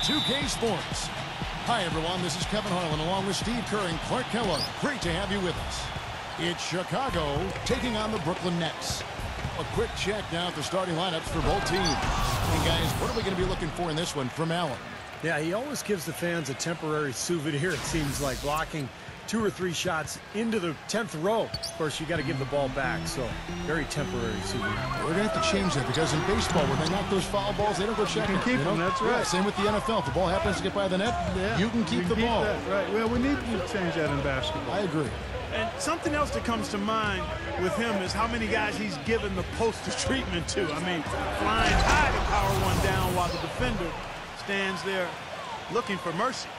2K Sports. Hi, everyone. This is Kevin Harlan along with Steve Kerr and Clark Kellogg. Great to have you with us. It's Chicago taking on the Brooklyn Nets. A quick check now at the starting lineups for both teams. And, guys, what are we going to be looking for in this one from Allen? Yeah, he always gives the fans a temporary souvenir, it seems like, blocking 2 or 3 shots into the 10th row. Of course, you got to give the ball back, so very temporary souvenir. We're going to have to change that because in baseball, when they knock those foul balls, they don't go checking. You can keep them, that's right. Yeah, same with the NFL. If the ball happens to get by the net, you can keep the ball. That, right. Well, we need to change that in basketball. I agree. And something else that comes to mind with him is how many guys he's given the poster treatment to. I mean, flying high to power one down while the defender stands there looking for mercy.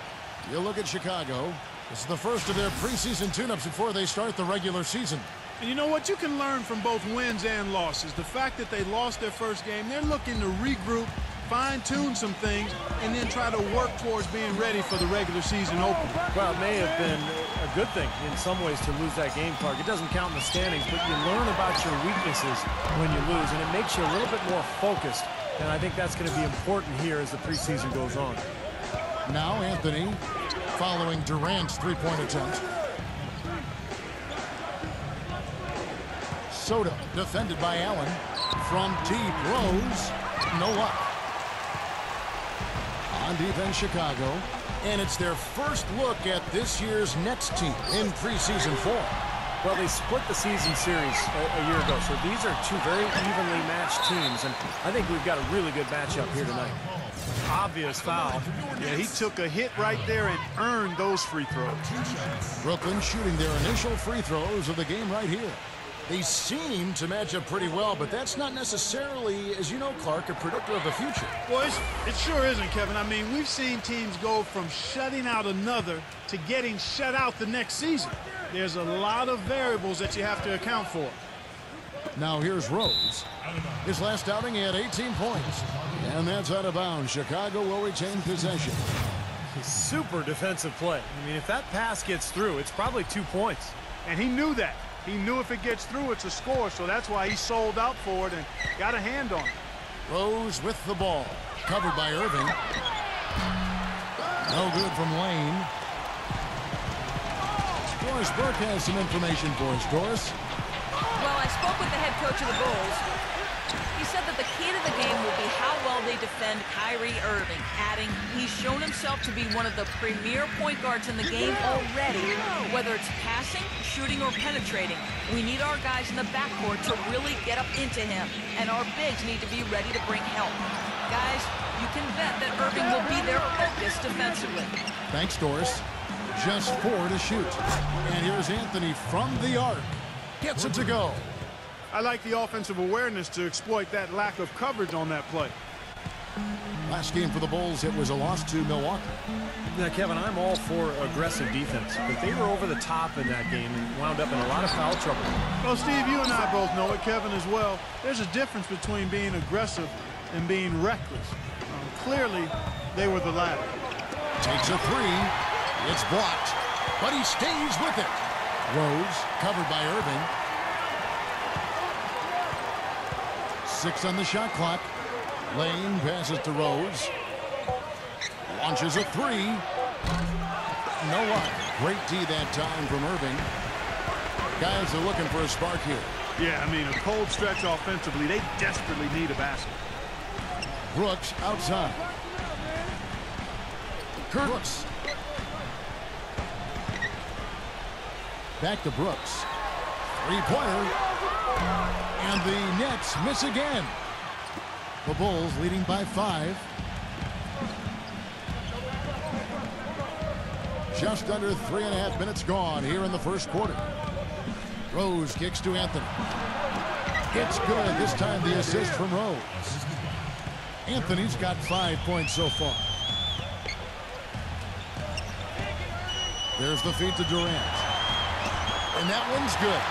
You look at Chicago. This is the first of their preseason tune-ups before they start the regular season. And you know what? You can learn from both wins and losses. The fact that they lost their first game, they're looking to regroup, fine-tune some things, and then try to work towards being ready for the regular season opener. Well, it may have been a good thing in some ways to lose that game, Clark. It doesn't count in the standings, but you learn about your weaknesses when you lose, and it makes you a little bit more focused. And I think that's going to be important here as the preseason goes on. Now Anthony following Durant's three-point attempt. Sotto defended by Allen. From deep, Rose. No luck. On defense, Chicago. And it's their first look at this year's Nets team in preseason form. Well, they split the season series a year ago, so these are 2 very evenly matched teams, and I think we've got a really good matchup here tonight. Obvious foul. Yeah, he took a hit right there and earned those free throws. Brooklyn shooting their initial free throws of the game right here. They seem to match up pretty well, but that's not necessarily, as you know, Clark, a predictor of the future. Well, it sure isn't, Kevin. I mean, we've seen teams go from shutting out another to getting shut out the next season. There's a lot of variables that you have to account for. Now here's Rose. His last outing, he had 18 points. And that's out of bounds. Chicago will retain possession. Super defensive play. I mean, if that pass gets through, it's probably 2 points. And he knew that. He knew if it gets through, it's a score, so that's why he sold out for it and got a hand on it. Rose with the ball. Covered by Irving. No good from Lane. Doris Burke has some information for us. Doris? Well, I spoke with the head coach of the Bulls. He said that the key to the game will be how well they defend Kyrie Irving, adding he's shown himself to be one of the premier point guards in the game already. Whether it's passing, shooting, or penetrating, we need our guys in the backcourt to really get up into him, and our bigs need to be ready to bring help. Guys, you can bet that Irving will be their focus defensively. Thanks, Doris. Just 4 to shoot. And here's Anthony from the arc. Gets it to go. I like the offensive awareness to exploit that lack of coverage on that play. Last game for the Bulls, it was a loss to Milwaukee. Now, Kevin, I'm all for aggressive defense, but they were over the top in that game and wound up in a lot of foul trouble. Well, Steve, you and I both know it, Kevin as well. There's a difference between being aggressive and being reckless. Clearly, they were the latter. Takes a 3. It's blocked, but he stays with it. Rose, covered by Irving. 6 on the shot clock. Lane passes to Rose. Launches a 3. No luck. Great D that time from Irving. Guys are looking for a spark here. Yeah, I mean, a cold stretch offensively. They desperately need a basket. Brooks outside. Brooks. Back to Brooks. 3-pointer. And the Nets miss again. The Bulls leading by 5. Just under 3.5 minutes gone here in the first quarter. Rose kicks to Anthony. It's good. This time the assist from Rose. Anthony's got 5 points so far. There's the feed to Durant. And that one's good.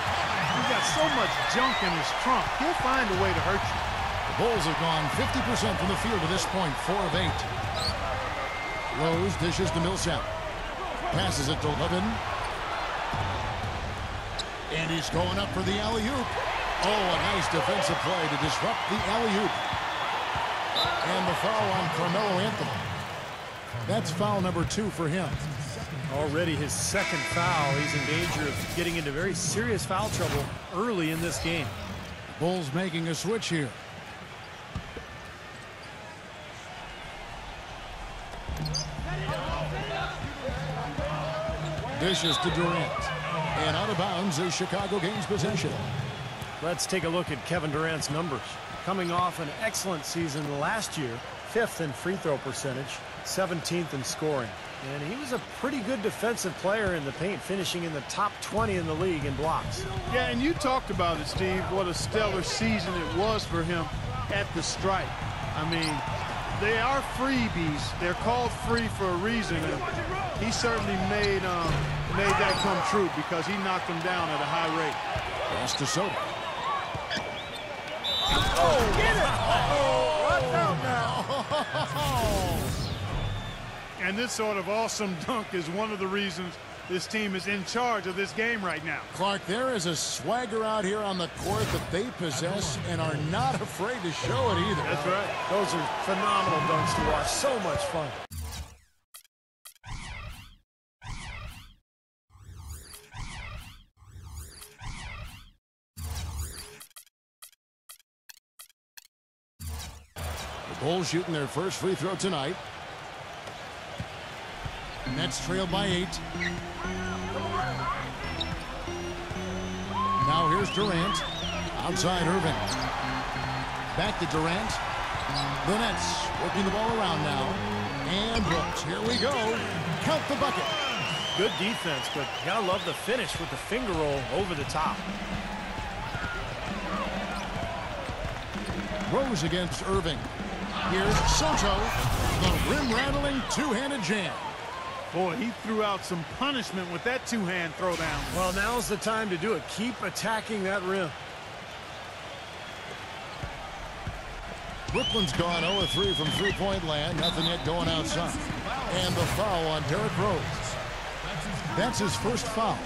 He's got so much junk in his trunk. He'll find a way to hurt you. The Bulls have gone 50% from the field to this point, 4 of 8. Rose dishes to Millsap. Passes it to Levin. And he's going up for the alley-oop. Oh, a nice defensive play to disrupt the alley-oop. And the foul on Carmelo Anthony. That's foul number 2 for him. Already his second foul. He's in danger of getting into very serious foul trouble early in this game. Bulls making a switch here. Dishes to Durant. And out of bounds as Chicago gains possession. Let's take a look at Kevin Durant's numbers. Coming off an excellent season last year, 5th in free throw percentage, 17th in scoring. And he was a pretty good defensive player in the paint, finishing in the top 20 in the league in blocks. Yeah, and you talked about it, Steve, what a stellar season it was for him at the stripe. I mean, they are freebies. They're called free for a reason. And he certainly made that come true because he knocked them down at a high rate. Pass to Sotto. Oh, get it! Uh-oh, watch out now. And this sort of awesome dunk is one of the reasons this team is in charge of this game right now. Clark, there is a swagger out here on the court that they possess and are not afraid to show it either. That's right. Those are phenomenal dunks to watch. So much fun. The Bulls shooting their first free throw tonight. Nets trailed by 8. Now here's Durant. Outside Irving. Back to Durant. The Nets working the ball around now. And Brooks. Here we go. Count the bucket. Good defense, but you gotta love the finish with the finger roll over the top. Rose against Irving. Here's Sotto. The rim-rattling two-handed jam. Boy, he threw out some punishment with that two-hand throwdown. Well, now's the time to do it. Keep attacking that rim. Brooklyn's gone 0 of 3 from three-point land. Nothing yet going outside. And the foul on Derrick Rose. That's his first foul.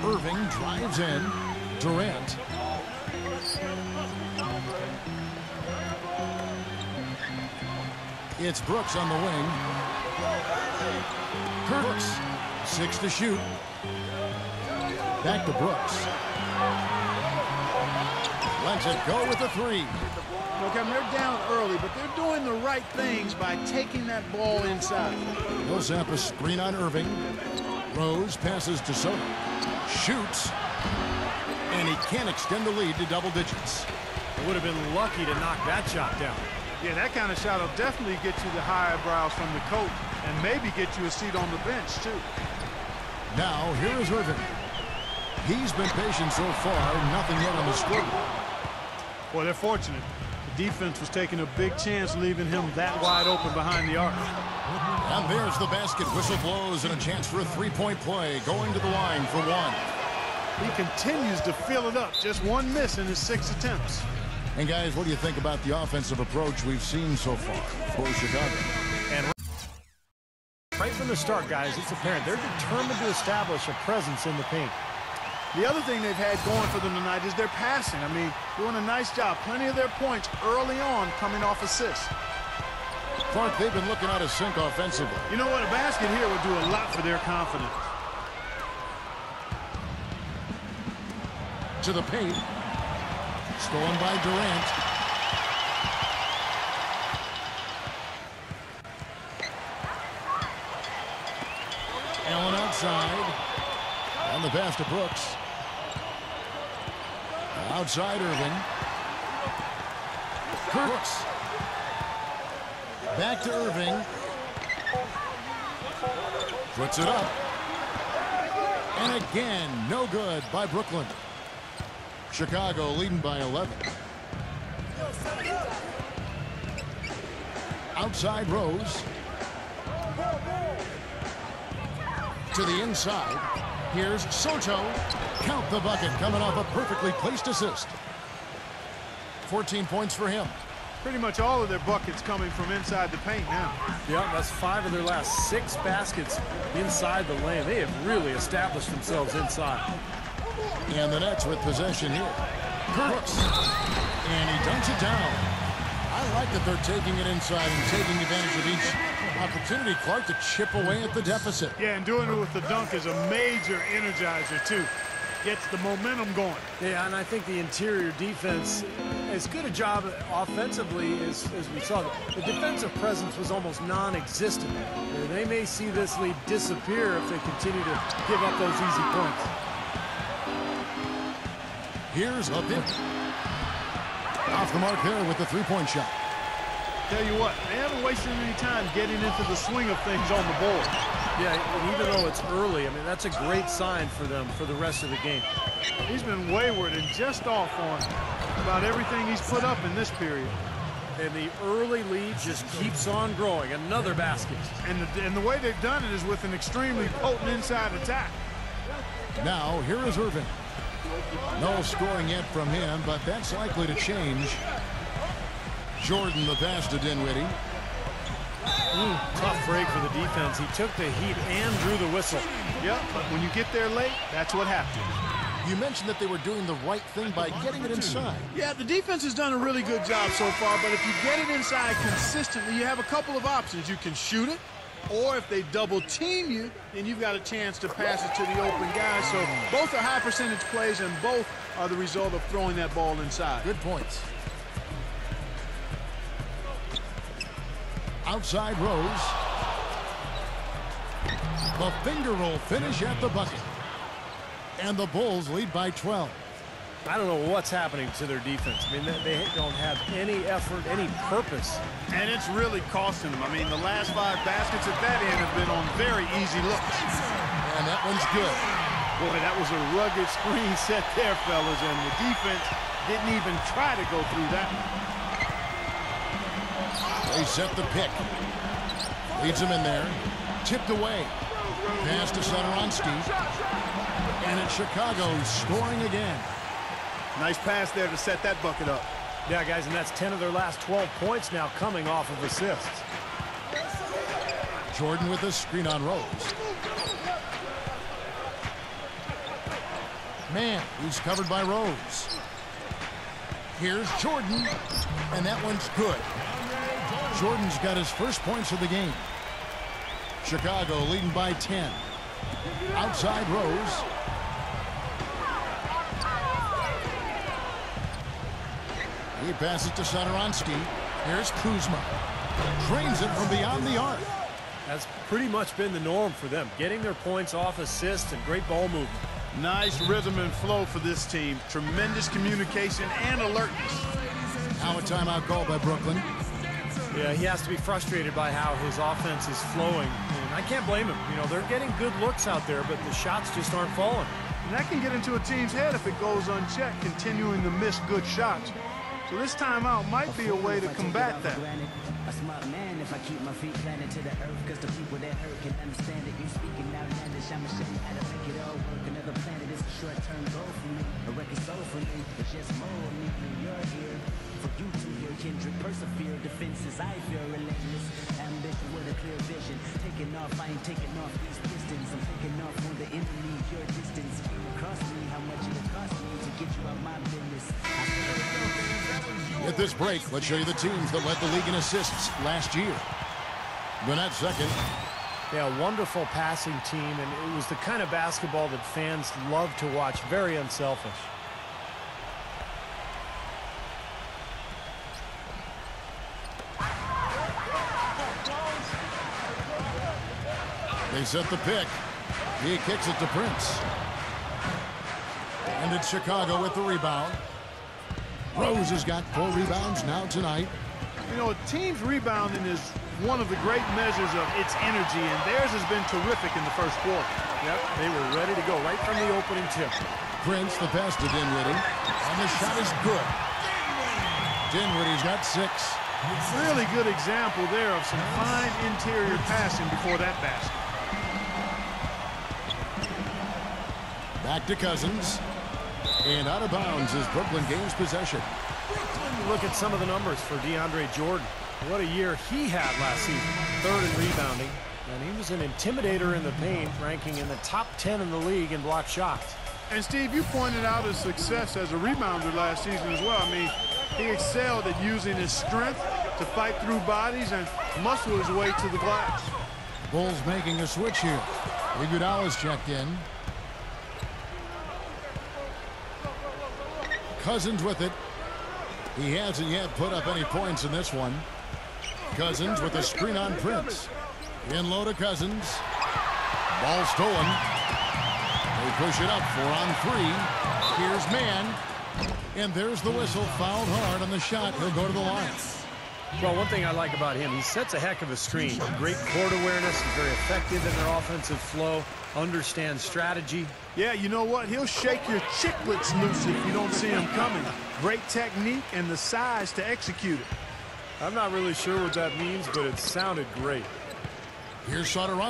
Irving drives in. Durant. It's Brooks on the wing. Brooks. 6 to shoot. Back to Brooks. Lets it go with the 3. Look, they're down early, but they're doing the right things by taking that ball inside. Millsap a screen on Irving. Rose passes to Sotto. Shoots. And he can't extend the lead to double digits. Would have been lucky to knock that shot down. Yeah, that kind of shot will definitely get you the high eyebrows from the coach and maybe get you a seat on the bench, too. Now, here is Irving. He's been patient so far, nothing yet on the scoreboard. Boy, they're fortunate. The defense was taking a big chance leaving him that wide open behind the arc. And there's the basket. Whistle blows and a chance for a three-point play. Going to the line for 1. He continues to fill it up. Just 1 miss in his 6 attempts. And guys, what do you think about the offensive approach we've seen so far for Chicago? And right from the start, guys, it's apparent they're determined to establish a presence in the paint. The other thing they've had going for them tonight is their passing. I mean, doing a nice job. Plenty of their points early on coming off assists. Clark, they've been looking out of sync offensively. You know what? A basket here would do a lot for their confidence. To the paint. Stolen by Durant. Allen outside. On the pass to Brooks. Outside Irving. Brooks. Back to Irving. Puts it up. And again, no good by Brooklyn. Chicago leading by 11. Outside Rose. To the inside. Here's Sotto. Count the bucket, coming off a perfectly placed assist. 14 points for him. Pretty much all of their buckets coming from inside the paint now. Yeah, that's 5 of their last 6 baskets inside the lane. They have really established themselves inside. And the Nets with possession here. Curtis. And he dunks it down. I like that they're taking it inside and taking advantage of each opportunity, Clark, to chip away at the deficit. Yeah, and doing it with the dunk is a major energizer, too. Gets the momentum going. Yeah, and I think the interior defense, as good a job offensively as we saw, the defensive presence was almost non-existent. They may see this lead disappear if they continue to give up those easy points. Here's Levin. Off the mark there with the three-point shot. Tell you what, they haven't wasted any time getting into the swing of things on the board. Yeah, and even though it's early, I mean, that's a great sign for them for the rest of the game. He's been wayward and just off on about everything he's put up in this period. And the early lead just keeps on growing. Another basket. And the way they've done it is with an extremely potent inside attack. Now, here is Irvin. No scoring yet from him, but that's likely to change. Jordan the pass to Dinwiddie. Tough break for the defense. He took the heat and drew the whistle. Yep, but when you get there late, that's what happens. You mentioned that they were doing the right thing by getting it inside. Yeah, the defense has done a really good job so far, but if you get it inside consistently, you have a couple of options. You can shoot it, or if they double team you, then you've got a chance to pass it to the open guy. So both are high percentage plays, and both are the result of throwing that ball inside. Good points. Outside Rose. The finger roll finish at the bucket. And the Bulls lead by 12. I don't know what's happening to their defense. I mean, they don't have any effort, any purpose. And it's really costing them. I mean, the last 5 baskets at that end have been on very easy looks. And that one's good. Boy, that was a rugged screen set there, fellas, and the defense didn't even try to go through that one. They set the pick. Leads him in there. Tipped away. Pass to Sotto. And it's Chicago scoring again. Nice pass there to set that bucket up. Yeah, guys, and that's 10 of their last 12 points now coming off of assists. Jordan with a screen on Rose. Man, he's covered by Rose. Here's Jordan, and that one's good. Jordan's got his first points of the game. Chicago leading by 10. Outside Rose. He passes to Sotto. Here's Kuzma. Drains it from beyond the arc. That's pretty much been the norm for them, getting their points off assists and great ball movement. Nice rhythm and flow for this team. Tremendous communication and alertness. Now a timeout call by Brooklyn. Yeah, he has to be frustrated by how his offense is flowing. And I can't blame him. You know, they're getting good looks out there, but the shots just aren't falling. And that can get into a team's head if it goes unchecked, continuing to miss good shots. So this timeout might be a way to combat that. A smart man if I keep my feet planted to the earth, cause the people that hurt can understand it. You speaking outlandish, I'ma show you how to make it all work. Another planet is a short-term goal for me. A record soul for me. It's just more of me when you're here. For you to hear Kendrick persevere. Defenses I feel relentless. Ambition with a clear vision. Taking off, I ain't taking off these pistons. I'm taking off on the enemy, your distance. Came across me, how much it cost me to get you out my business. At this break, let's show you the teams that led the league in assists last year. Gwinnett second. Yeah, wonderful passing team, and it was the kind of basketball that fans love to watch. Very unselfish. They set the pick. He kicks it to Prince. And it's Chicago with the rebound. Rose has got 4 rebounds now tonight. You know, a team's rebounding is one of the great measures of its energy, and theirs has been terrific in the first quarter. Yep, they were ready to go right from the opening tip. Prince, the pass to Dinwiddie, and the shot is good. Dinwiddie's got 6. Really good example there of some fine interior passing before that basket. Back to Cousins. And out of bounds as Brooklyn gains possession. Look at some of the numbers for DeAndre Jordan. What a year he had last season. 3rd in rebounding. And he was an intimidator in the paint, ranking in the top 10 in the league in block shots. And Steve, you pointed out his success as a rebounder last season as well. I mean, he excelled at using his strength to fight through bodies and muscle his way to the glass. Bulls making a switch here. Iguodala's checked in. Cousins with it. He hasn't yet put up any points in this one. Cousins with a screen on Prince. In low to Cousins. Ball stolen. They push it up 4-on-3. Here's man. And there's the whistle. Fouled hard on the shot. He'll go to the line. Well, one thing I like about him, he sets a heck of a screen. Great court awareness. He's very effective in their offensive flow. Understands strategy. Yeah, you know what? He'll shake your chicklets loose if you don't see him coming. Great technique and the size to execute it. I'm not really sure what that means, but it sounded great. Here's Sotto.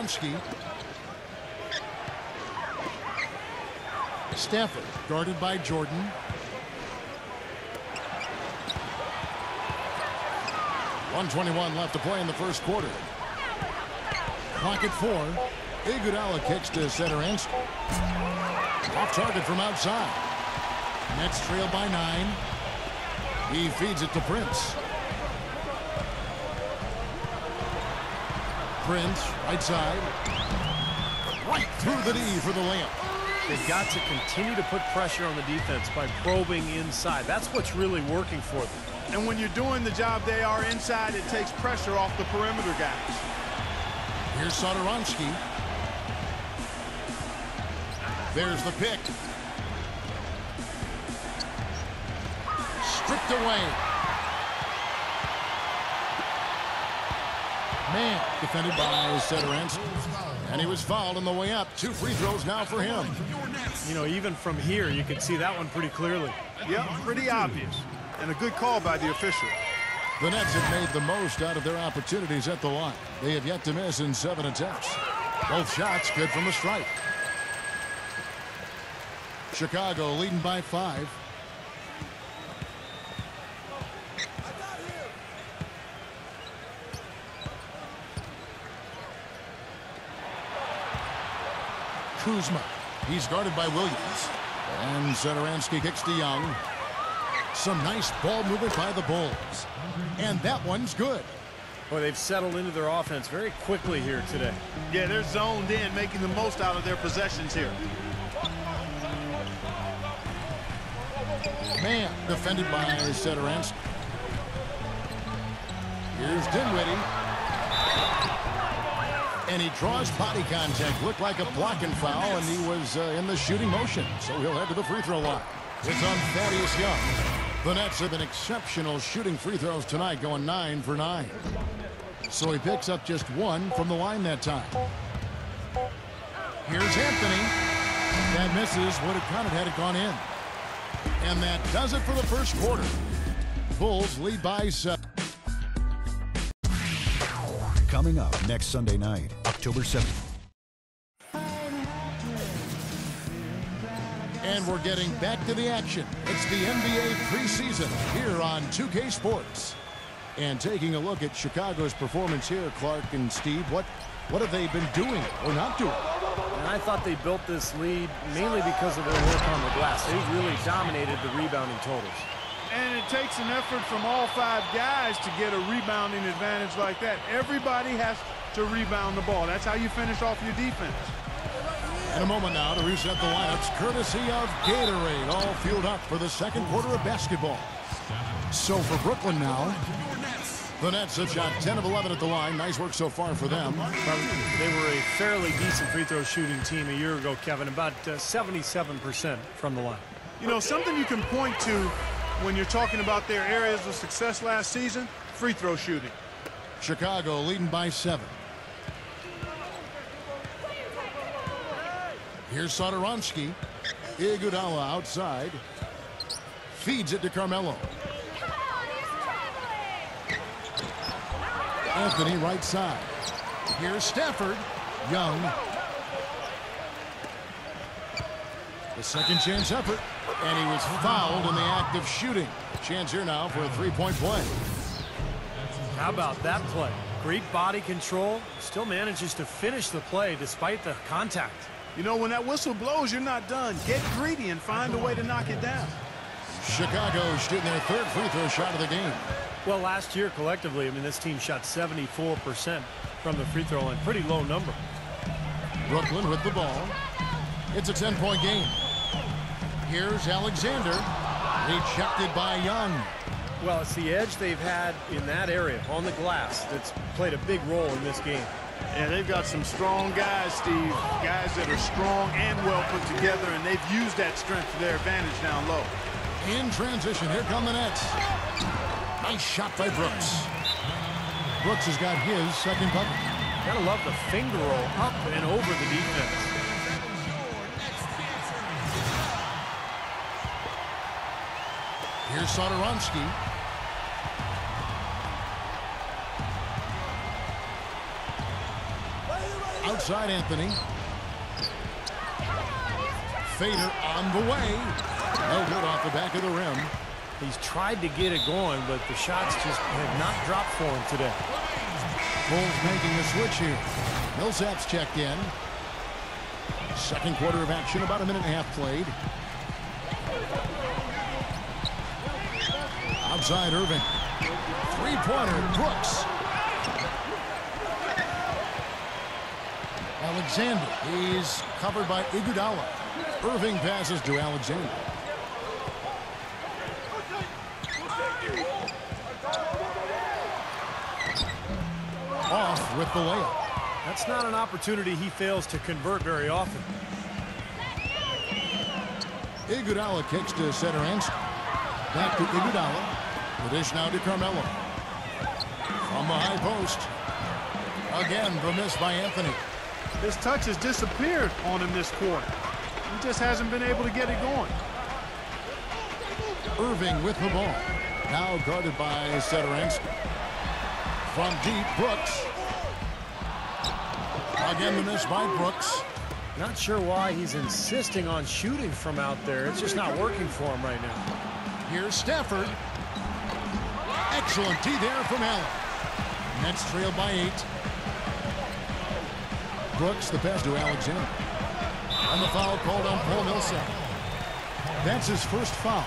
Stafford guarded by Jordan. .121 left to play in the first quarter. Clock at 4. Iguodala kicks to Sotto. Off target from outside. Nets trail by 9. He feeds it to Prince. Prince, right side. Right through the D for the layup. They've got to continue to put pressure on the defense by probing inside. That's what's really working for them. And when you're doing the job they are inside, it takes pressure off the perimeter guys. Here's Sotto. There's the pick. Stripped away. Man defended by Sotto. And he was fouled on the way up. 2 free throws now for him. You know, even from here, you can see that one pretty clearly. Yep, pretty obvious. And a good call by the official. The Nets have made the most out of their opportunities at the line. They have yet to miss in 7 attempts. Both shots good from the stripe. Chicago leading by 5. Kuzma. He's guarded by Williams. And Sotto kicks to Young. Some nice ball movement by the Bulls. And that one's good. Boy, they've settled into their offense very quickly here today. Yeah, they're zoned in, making the most out of their possessions here. Man defended by Sotto. Here's Dinwiddie. And he draws body contact. Looked like a blocking foul, and he was in the shooting motion. So he'll head to the free throw line. It's on Thaddeus Young. The Nets have been exceptional shooting free throws tonight, going 9 for 9. So he picks up just 1 from the line that time. Here's Anthony. That misses. Would have counted had it gone in. And that does it for the first quarter. Bulls lead by 7. Coming up next Sunday night, October 7th. And we're getting back to the action. It's the NBA preseason here on 2K Sports. And taking a look at Chicago's performance here, Clark and Steve, what have they been doing or not doing? And I thought they built this lead mainly because of their work on the glass. They really dominated the rebounding totals. And it takes an effort from all 5 guys to get a rebounding advantage like that. Everybody has to rebound the ball. That's how you finish off your defense. In a moment now to reset the lineups, courtesy of Gatorade, all fueled up for the second quarter of basketball. So for Brooklyn now, the Nets have shot 10 of 11 at the line. Nice work so far for them. They were a fairly decent free throw shooting team a year ago, Kevin, about 77% from the line. You know, something you can point to when you're talking about their areas of success last season, free throw shooting. Chicago leading by 7. Here's Sotto. Iguodala outside. Feeds it to Carmelo. Anthony right side. Here's Stafford. Young. The second chance effort. And he was fouled in the act of shooting. Chance here now for a 3-point play. How about that play? Great body control. Still manages to finish the play despite the contact. You know, when that whistle blows, you're not done. Get greedy and find a way to knock it down. Chicago shooting their third free throw shot of the game. Well, last year collectively, I mean, this team shot 74% from the free throw line. Pretty low number. Brooklyn with the ball. It's a 10-point game. Here's Alexander. Rejected by Young. Well, it's the edge they've had in that area on the glass that's played a big role in this game. Yeah, they've got some strong guys, Steve. Guys that are strong and well put together, and they've used that strength to their advantage down low. In transition, here come the Nets. Nice shot by Brooks. Brooks has got his second bucket. Gotta love the finger roll up and over the defense. Here's Sotto. Outside Anthony. Fader on the way. No good off the back of the rim. He's tried to get it going, but the shots just have not dropped for him today. Bulls making a switch here. Millsap's checked in. Second quarter of action, about a minute and a half played. Outside Irving. Three-pointer, Brooks. Alexander. He's covered by Iguodala. Irving passes to Alexander. Off with the layup. That's not an opportunity he fails to convert very often. Iguodala kicks to Sotto. Back to Iguodala. The dish now to Carmelo. From the high post. Again, the miss by Anthony. His touch has disappeared on him this quarter. He just hasn't been able to get it going. Irving with the ball. Now guarded by Sotto. From deep, Brooks. Again, the miss by Brooks. Not sure why he's insisting on shooting from out there. It's just not working for him right now. Here's Stafford. Excellent D there from Allen. Nets trailed by 8. Brooks, the pass to Alexander. And the foul called on Paul Millsap. That's his first foul.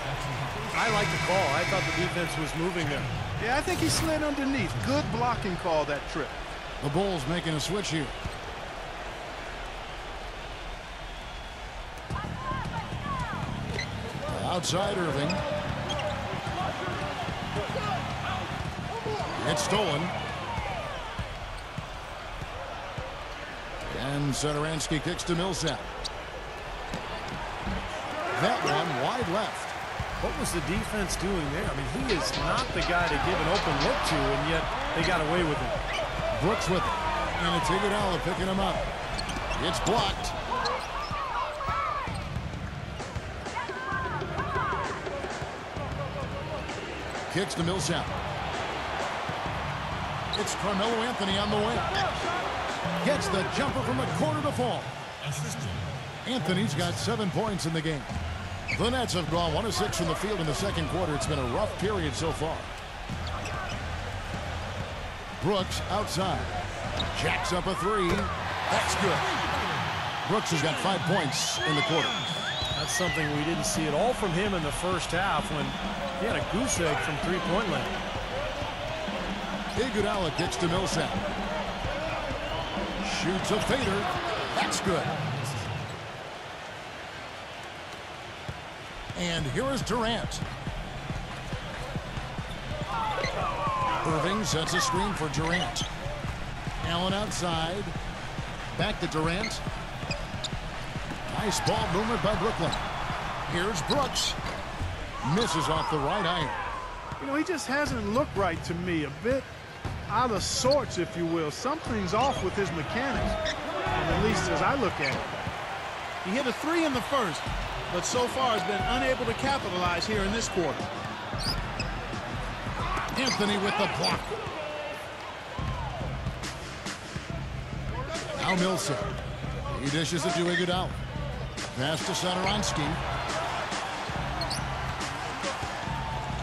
I like the call. I thought the defense was moving there. Yeah, I think he slid underneath. Good blocking call that trip. The Bulls making a switch here. Outside Irving. It's stolen. And Sotto kicks to Millsap. That one wide left. What was the defense doing there? I mean, he is not the guy to give an open look to, and yet they got away with it. Brooks with it. And it's Iguodala picking him up. It's blocked. Kicks to Millsap. It's Carmelo Anthony on the way. Gets the jumper from the corner to fall. Anthony's got 7 points in the game. The Nets have gone 1 of 6 from the field in the second quarter. It's been a rough period so far. Brooks outside. Jacks up a 3. That's good. Brooks has got 5 points in the quarter. That's something we didn't see at all from him in the first half when he had a goose egg from three-point land. Iguodala kicks to Millsap. Shoots a fader. That's good. And here is Durant. Irving sets a screen for Durant. Allen outside. Back to Durant. Nice ball movement by Brooklyn. Here's Brooks. Misses off the right iron. You know, he just hasn't looked right to me. A bit out of sorts, if you will. Something's off with his mechanics, at least as I look at it. He hit a 3 in the first, but so far has been unable to capitalize here in this quarter. Anthony with the block. Now Millsap. He dishes it to Iguodala. Pass to Sotto.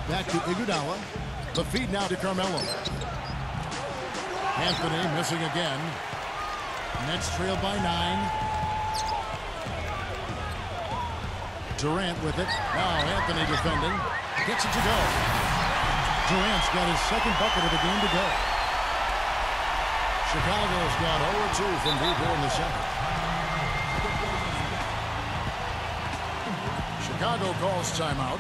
Back to Iguodala. The feed now to Carmelo. Anthony missing again. Nets trailed by 9. Durant with it. Now Anthony defending. Gets it to go. Durant's got his second bucket of the game to go. Chicago's gone 0-2 from deep here in the second. Chicago calls timeout.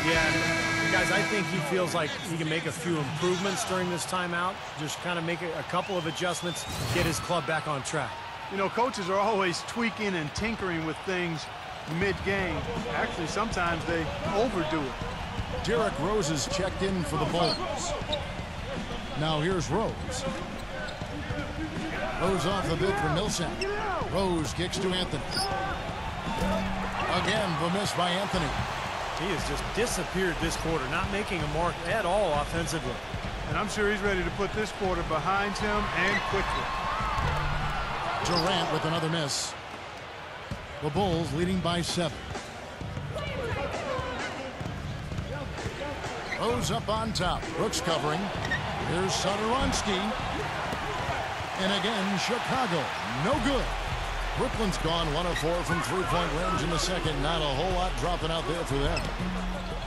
Yeah, guys, I think he feels like he can make a few improvements during this timeout. Just kind of make a couple of adjustments, get his club back on track. You know, coaches are always tweaking and tinkering with things mid-game. Actually, sometimes they overdo it. Derrick Rose is checked in for the Bulls. Now here's Rose. Rose off the bid for Millsap. Rose kicks to Anthony. Again, the miss by Anthony. He has just disappeared this quarter, not making a mark at all offensively. And I'm sure he's ready to put this quarter behind him and quickly. Durant with another miss. The Bulls leading by 7. Rose up on top. Brooks covering. Here's Sotto. And again, Chicago. No good. Brooklyn's gone 1 of 4 from three-point range in the second. Not a whole lot dropping out there for them.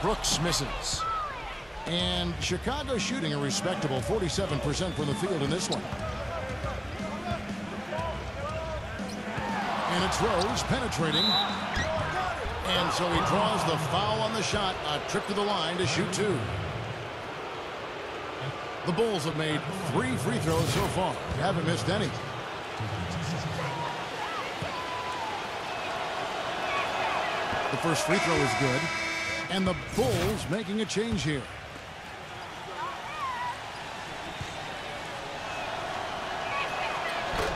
Brooks misses. And Chicago shooting a respectable 47% from the field in this one. And it's Rose penetrating. And so he draws the foul on the shot. A trip to the line to shoot 2. The Bulls have made 3 free throws so far. Haven't missed any. The first free throw is good. And the Bulls making a change here.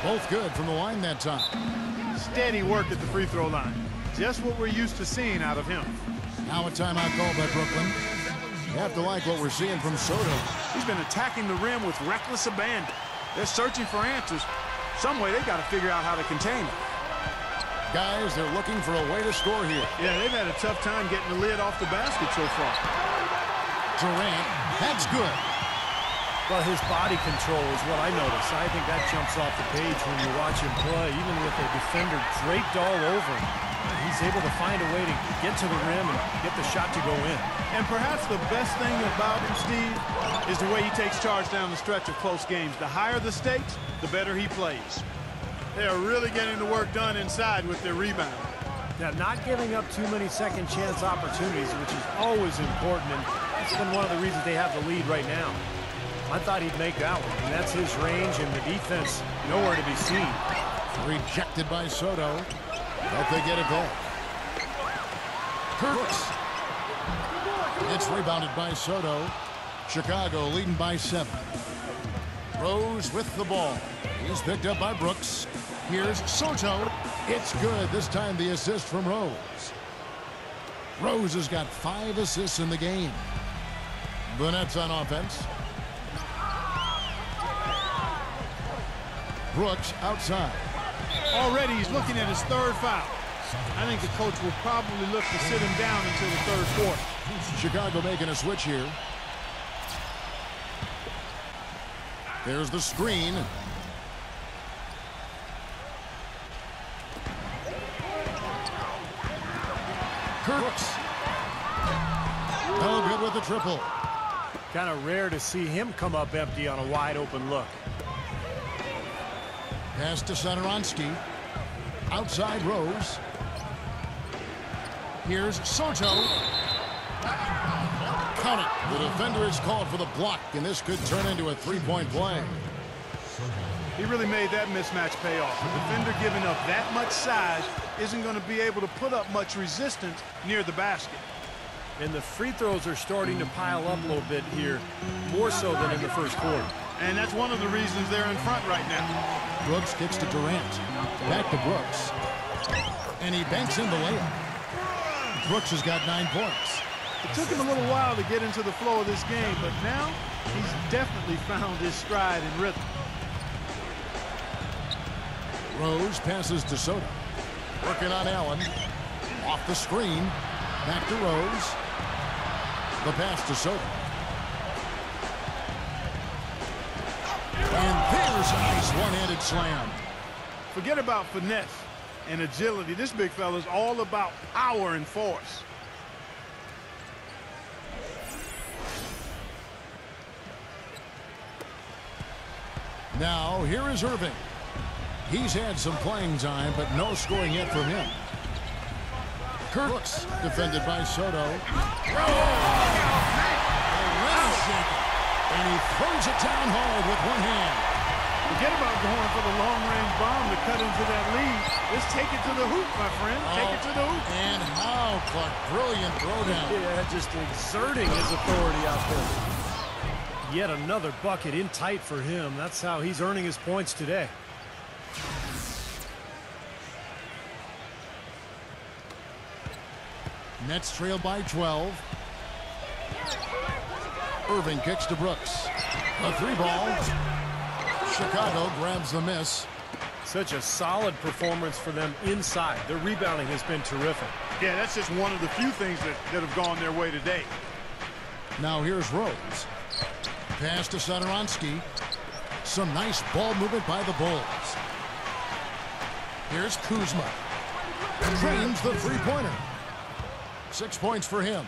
Both good from the line that time. Steady work at the free throw line. Just what we're used to seeing out of him. Now a timeout call by Brooklyn. You have to like what we're seeing from Sotto. He's been attacking the rim with reckless abandon. They're searching for answers. Some way they got to figure out how to contain it. Guys, they're looking for a way to score here. Yeah, they've had a tough time getting the lid off the basket so far. Durant, that's good. Well, his body control is what I notice. I think that jumps off the page when you watch him play. Even with a defender draped all over him, he's able to find a way to get to the rim and get the shot to go in. And perhaps the best thing about him, Steve, is the way he takes charge down the stretch of close games. The higher the stakes, the better he plays. They are really getting the work done inside with their rebound. Now, not giving up too many second chance opportunities, which is always important, and that's been one of the reasons they have the lead right now. I thought he'd make that one, and that's his range, and the defense nowhere to be seen. Rejected by Sotto, but they get it back. Brooks. It's rebounded by Sotto. Chicago leading by 7. Rose with the ball. He's picked up by Brooks. Here's Sotto. It's good. This time the assist from Rose. Rose has got 5 assists in the game. Burnett's on offense. Brooks outside. Already he's looking at his 3rd foul. I think the coach will probably look to sit him down until the 3rd quarter. Chicago making a switch here. There's the screen. Brooks. No good with the triple. Kind of rare to see him come up empty on a wide open look. Pass to Sotto. Outside Rose. Here's Sotto. Count it. The defender is called for the block, and this could turn into a 3-point play. He really made that mismatch pay off. The defender giving up that much size isn't going to be able to put up much resistance near the basket. And the free throws are starting to pile up a little bit here, more so than in the first quarter. And that's one of the reasons they're in front right now. Brooks kicks to Durant. Back to Brooks. And he banks in the layup. Brooks has got 9 points. It took him a little while to get into the flow of this game, but now he's definitely found his stride and rhythm. Rose passes to Sotto. Working on Allen. Off the screen. Back to Rose. The pass to Sotto. And there's a nice one-handed slam. Forget about finesse and agility. This big fella is all about power and force. Now, here is Irving. He's had some playing time, but no scoring yet from him. Kurtz, defended by Sotto. And he throws it down hard with one hand. Forget about going for the long-range bomb to cut into that lead. Let's take it to the hoop, my friend. Take it to the hoop. And how, Clark. Brilliant throwdown. Yeah, just exerting his authority out there. Yet another bucket in tight for him. That's how he's earning his points today. Nets trail by 12. Irving kicks to Brooks. A three ball. Chicago grabs the miss. Such a solid performance for them inside. Their rebounding has been terrific. Yeah, that's just one of the few things that have gone their way today. Now here's Rose. Pass to Sotto. Some nice ball movement by the Bulls. Here's Kuzma. Drains the three-pointer. 6 points for him.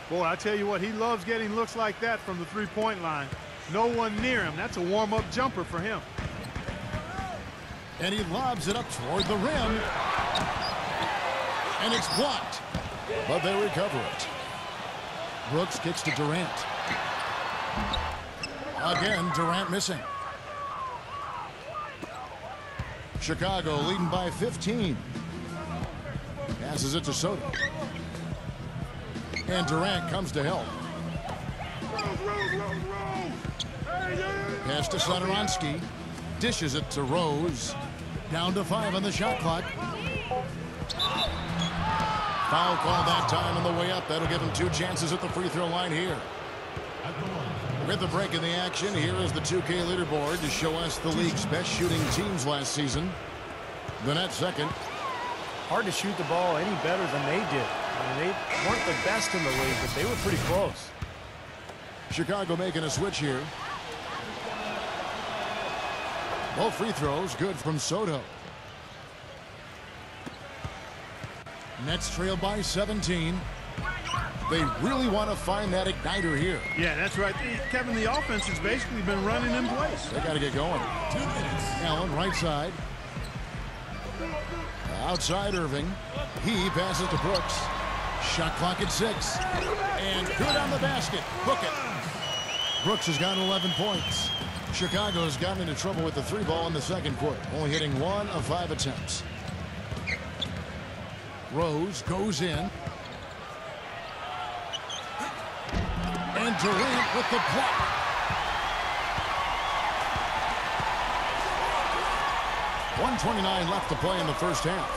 Boy, I tell you what, he loves getting looks like that from the three-point line. No one near him. That's a warm-up jumper for him. And he lobs it up toward the rim. And it's blocked. But they recover it. Brooks kicks to Durant. Again, Durant missing. Chicago leading by 15. Passes it to Sotto. And Durant comes to help. Pass to Sotto. Dishes it to Rose. Down to 5 on the shot clock. Foul call that time on the way up. That'll give him 2 chances at the free throw line here. With the break in the action, here is the 2K leaderboard to show us the league's best shooting teams last season. The Nets second. Hard to shoot the ball any better than they did. I mean, they weren't the best in the league, but they were pretty close. Chicago making a switch here. Both free throws good from Sotto. Nets trail by 17. They really want to find that igniter here. Yeah, that's right. Kevin, the offense has basically been running in place. They got to get going. 2 minutes. Allen, right side. Outside Irving. He passes to Brooks. Shot clock at 6. And good on the basket. Book it. Brooks has gotten 11 points. Chicago's gotten into trouble with the 3 ball in the second quarter, only hitting 1 of 5 attempts. Rose goes in. And Durant with the block. .129 left to play in the first half.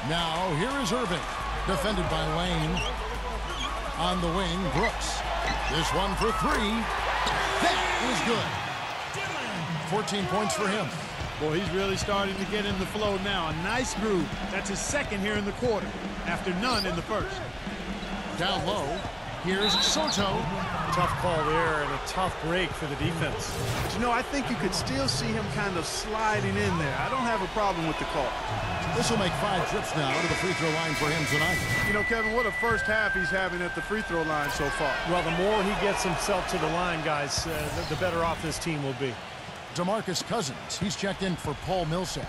Now here is Irving, defended by Lane. On the wing, Brooks. This one for 3. That is good. 14 points for him. Boy, he's really starting to get in the flow now. A nice groove. That's his second here in the quarter, after none in the first. Down low, here's Sotto. Tough call there and a tough break for the defense. But you know, I think you could still see him kind of sliding in there. I don't have a problem with the call. This will make 5 trips now to the free throw line for him tonight. You know, Kevin, what a first half he's having at the free throw line so far. Well, the more he gets himself to the line, guys, the better off this team will be. DeMarcus Cousins, he's checked in for Paul Millsap.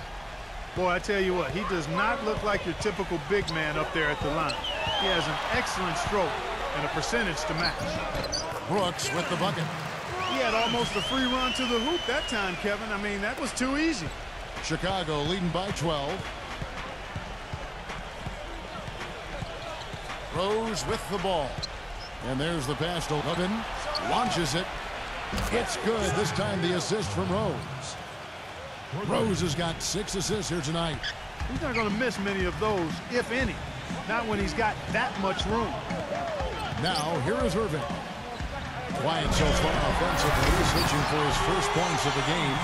Boy, I tell you what, he does not look like your typical big man up there at the line. He has an excellent stroke and a percentage to match. Brooks with the bucket. He had almost a free run to the hoop that time, Kevin. I mean, that was too easy. Chicago leading by 12. Rose with the ball. And there's the pass to Levin. Launches it. It's good. This time the assist from Rose. Rose has got 6 assists here tonight. He's not going to miss many of those, if any. Not when he's got that much room. Now, here is Irving. Quiet so far offensively, searching for his first points of the game.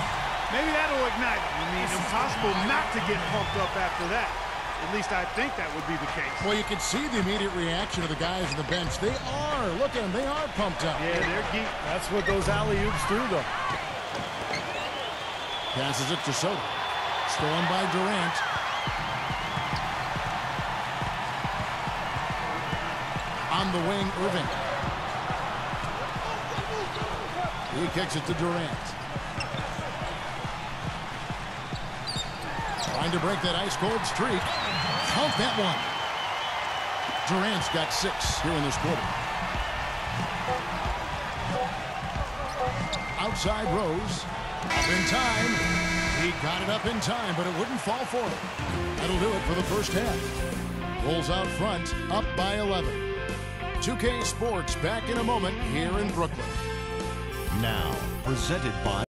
Maybe that'll ignite him. I mean, impossible not to get pumped up after that. At least I think that would be the case. Well, you can see the immediate reaction of the guys on the bench. They are. Look at them. They are pumped up. Yeah, they're geek. That's what those alley-oops do, though. Passes it to Sotto. Stolen by Durant. On the wing, Irving. He kicks it to Durant. Trying to break that ice-cold streak. Count that one. Durant's got 6 here in this quarter. Outside Rose. Up in time. He got it up in time, but it wouldn't fall for him. That'll do it for the first half. Bulls out front, up by 11. 2K Sports back in a moment here in Brooklyn. Now, presented by